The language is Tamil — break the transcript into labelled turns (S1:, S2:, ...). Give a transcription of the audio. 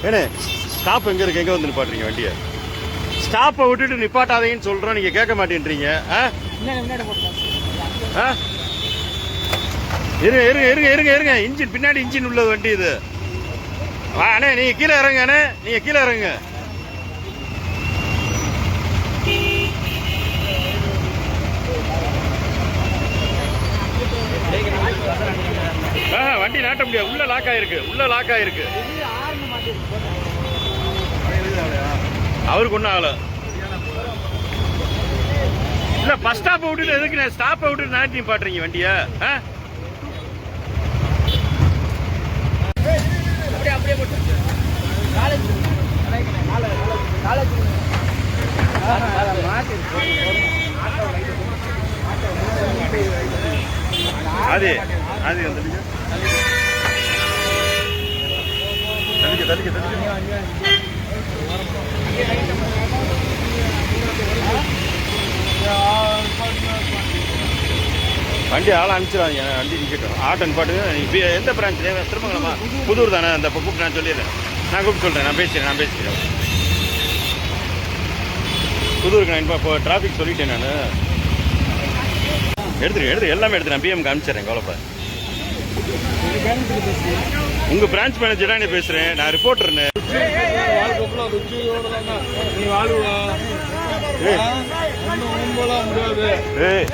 S1: ஏண்ணே ஸ்டாப் எங்கே இருக்கு? எங்கே வந்து நிப்பாட்டுறீங்க வண்டியை? ஸ்டாப்பை விட்டுட்டு நிப்பாட்டாதீங்கன்னு சொல்கிறோம், நீங்கள் கேட்க மாட்டேன்றீங்க. இருங்க இருங்க இருங்க இருங்க இருங்க, இன்ஜின் பின்னாடி இன்ஜின் உள்ளது வண்டி இது. அண்ணே நீங்கள் கீழே இறங்க, அண்ணே நீங்கள் கீழே இறங்க. வண்டி நாட்ட முடியாது, உள்ள லாக் ஆயிருக்கு, உள்ள லாக் ஆயிருக்கு. அவருக்கு ஒன்றும் ஆகல. இல்ல பஸ் ஸ்டாப்பை விட்டுட்டு எதுக்கு நான் ஸ்டாப்பை விட்டுட்டு நாட்டி பாட்டுறீங்க வண்டிய? அது அது தள்ளிக்க தள்ளிக்க தள்ளிக்க. வண்டி ஆளை அனுப்பிச்சிடாதீங்க, வண்டி நிற்கட்டும். ஆட்டோ நிப்பாட்டுங்க. எந்த பிரான்ச்? திருமங்கலமா? புதூர் தானே? அந்த கூப்பிட்டு நான் சொல்லிடுறேன், நான் கூப்பிட்டு சொல்கிறேன், நான் பேசிக்கிறேன். புதூருக்கு நான் இப்போ டிராஃபிக் சொல்லிட்டேன் நான். எடுத்துரு எல்லாமே எடுத்து நான் பிஎம்க்கு அனுப்பிச்சிடுறேன், கவலைப்பா. உங்கள் பிரான்ச் மேனேஜராக நீ பேசுகிறேன், நான் ரிப்போர்ட்டர்னு. ஏய்